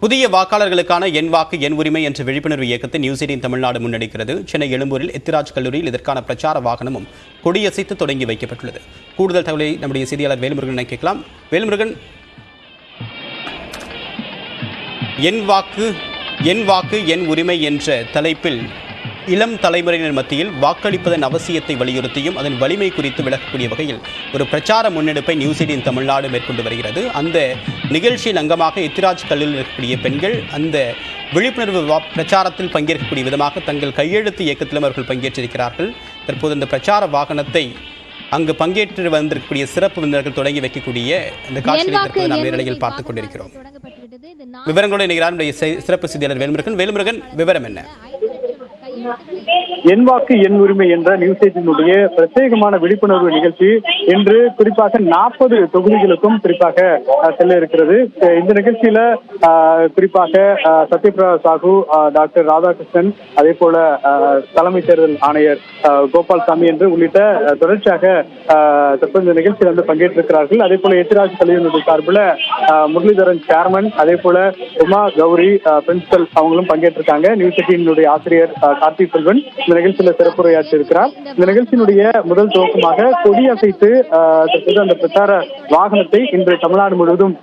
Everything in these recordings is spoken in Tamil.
புதிய வாக்காளர்களுக்கான என் வாக்கு என் உரிமை என்ற விழிப்புணர்வு இயக்கத்தை நியூஸ் 18 தமிழ்நாடு முன்னெடுக்கிறது. சென்னை எழும்பூரில் எத்திராஜ் கல்லூரியில் இதற்கான பிரச்சார வாகனமும் கொடியசைத்து தொடங்கி வைக்கப்பட்டுள்ளது. கூடுதல் தகவலை நம்முடைய செய்தியாளர் வேல்முருகனை கேட்கலாம். வேல்முருகன், என் வாக்கு என் உரிமை என்ற தலைப்பில் இளம் தலைமுறையினர் மத்தியில் வாக்களிப்பதன் அவசியத்தை வலியுறுத்தியும் அதன் வலிமை குறித்து விளக்கக்கூடிய வகையில் ஒரு பிரச்சார முன்னெடுப்பை நியூஸ் 18 தமிழ்நாடு மேற்கொண்டு வருகிறது. அந்த நிகழ்ச்சியின் அங்கமாக எத்திராஜ் கல்லூரியில் இருக்கக்கூடிய பெண்கள் அந்த விழிப்புணர்வு பிரச்சாரத்தில் பங்கேற்கக்கூடிய விதமாக தங்கள் கையெழுத்து இயக்கத்திலும் அவர்கள் பங்கேற்றிருக்கிறார்கள். தற்போது இந்த பிரச்சார வாகனத்தை அங்கு பங்கேற்று வந்திருக்கக்கூடிய சிறப்பு விருந்தினர்கள் தொடங்கி வைக்கக்கூடிய இந்த காட்சியை தற்போது நாம் நேரலையில் பார்த்துக் கொண்டிருக்கிறோம். விவரங்களோடு இணைகிறார் சிறப்பு செய்தியாளர் வேல்முருகன். விவரம் என்ன? என் வாக்கு என் உரிமை என்ற நியூஸ் 18 பிரத்யேகமான விழிப்புணர்வு நிகழ்ச்சி இன்று குறிப்பாக 40 தொகுதிகளுக்கும் குறிப்பாக செல்ல இருக்கிறது. இந்த நிகழ்ச்சியில குறிப்பாக சத்யபிரதா சாஹூ, டாக்டர் ராதாகிருஷ்ணன், அதே போல தலைமை தேர்தல் ஆணையர் கோபால்சாமி என்று உள்ளிட்ட தொடர்ச்சியாக தற்போது இந்த நிகழ்ச்சியில் வந்து பங்கேற்றிருக்கிறார்கள். அதே போல எத்திராஜ் கல்லூரி சார்பில் முரளிதரன் சேர்மன், அதே போல உமா கௌரி பிரின்சிபல் அவங்களும் பங்கேற்றிருக்காங்க. நியூஸ் 18 ஆசிரியர் கார்த்திக் செல்வன் இந்த நிகழ்ச்சியில சிறப்புரையாற்றி இருக்கிறார். இந்த நிகழ்ச்சியினுடைய முதல் துவக்கமாக கொடியசைத்து அந்த பிரச்சார வாகனத்தை இன்று தமிழ்நாடு முழுவதும்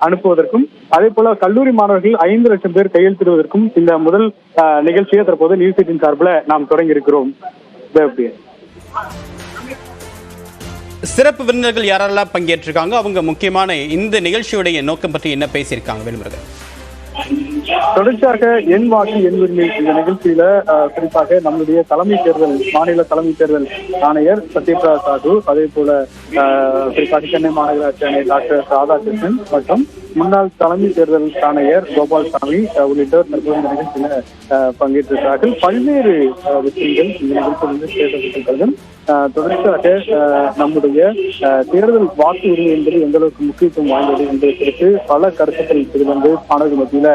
அனுப்புவதற்கும், அதே போல கல்லூரி மாணவர்கள் 5 லட்சம் பேர் கையெழுத்திடுவதற்கும் இந்த முதல் நிகழ்ச்சியை தற்போது நியூஸ் 18 சார்பில் நாம் தொடங்கி இருக்கிறோம். சிறப்பு விருந்தினர்கள் யாரெல்லாம் பங்கேற்றிருக்காங்க, அவங்க முக்கியமான இந்த நிகழ்ச்சியுடைய நோக்கம் பற்றி என்ன பேசியிருக்காங்க வேல்முருகன்? தொடர்ச்சியாக என் வாக்கு என் உரிமை இந்த நிகழ்ச்சியில குறிப்பாக நம்முடைய மாநில தலைமை தேர்தல் ஆணையர் சத்யபிரதா சாஹூ, அதே போல குறிப்பாக சென்னை மாநகராட்சி ஆணையர் டாக்டர் ராதாகிருஷ்ணன் மற்றும் முன்னாள் தலைமை தேர்தல் ஆணையர் கோபால்சாமி உள்ளிட்டோர் தற்போது இந்த நிகழ்ச்சியில பங்கேற்றிருக்கிறார்கள். பல்வேறு விஷயங்கள் இந்த நிகழ்ச்சியிலிருந்து பேசப்பட்டிருக்கிறது. தொடர்ச்சியாக நம்முடைய தேர்தல் வாக்கு உரிமை என்பது எந்த அளவுக்கு முக்கியத்துவம் வாய்ந்தது என்பது குறித்து பல கருத்துக்கள் இது வந்து மாணவர்கள் மத்தியில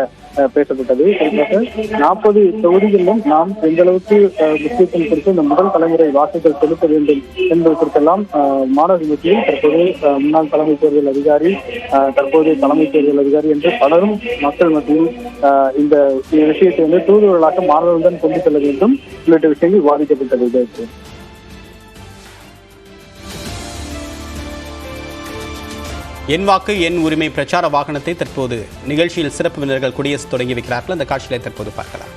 பேசப்பட்டது. குறிப்பாக 40 தொகுதிகளிலும் நாம் எந்த அளவுக்கு முக்கியத்துவம் குறித்து இந்த முதல் தலைமுறை வாக்குகள் செலுத்த வேண்டும் என்பது குறித்தெல்லாம் மாணவர்கள் மத்தியில் தற்போது முன்னாள் தலைமை தேர்தல் அதிகாரி, தற்போது தலைமை தேர்தல் அதிகாரி என்று பலரும் மக்கள் மத்தியில் இந்த விஷயத்தை வந்து தூதுவர்களாக மாணவர்களுடன் கொண்டு செல்ல வேண்டும் உள்ளிட்ட விஷயங்கள் விவாதிக்கப்பட்டது. என் வாக்கு என் உரிமை பிரச்சார வாகனத்தை தற்போது நிகழ்ச்சியில் சிறப்பு விருந்தினர்கள் கொடியசை தொடங்கி வைக்கிறார்கள். அந்த காட்சிகளை தற்போது பார்க்கலாம்.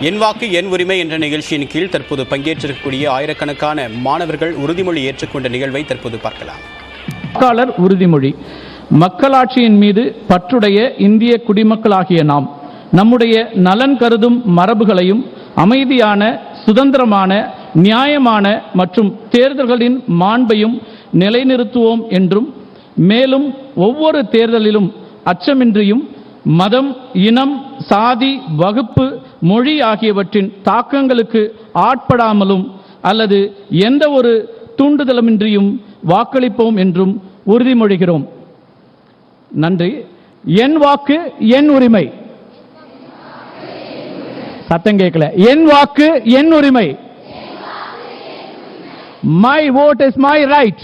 என் வாக்கு என் உரிமை என்ற நிகழ்ச்சியின் கீழ் தற்போது பங்கேற்றிருக்கக்கூடிய ஆயிரக்கணக்கான மாணவர்கள் உறுதிமொழி ஏற்றுக்கொண்ட நிகழ்வை தற்போது பார்க்கலாம். வாக்காளர் உறுதிமொழி. மக்களாட்சியின் மீது பற்றுடைய இந்திய குடிமக்களாகிய நாம் நம்முடைய நலன் கருதும் மரபுகளையும் அமைதியான, சுதந்திரமான, நியாயமான மற்றும் தேர்தல்களின் மாண்பையும் நிலைநிறுத்துவோம் என்றும், மேலும் ஒவ்வொரு தேர்தலிலும் அச்சமின்றியும் மதம், இனம், சாதி, வகுப்பு, மொழி ஆகியவற்றின் தாக்கங்களுக்கு ஆட்படாமலும் அல்லது எந்த ஒரு தூண்டுதலுமின்றியும் வாக்களிப்போம் என்றும் உறுதிமொழிகிறோம். நன்றி. என் வாக்கு என் உரிமை. சத்தம் கேட்கல. என் வாக்கு என் உரிமை. My vote is my right.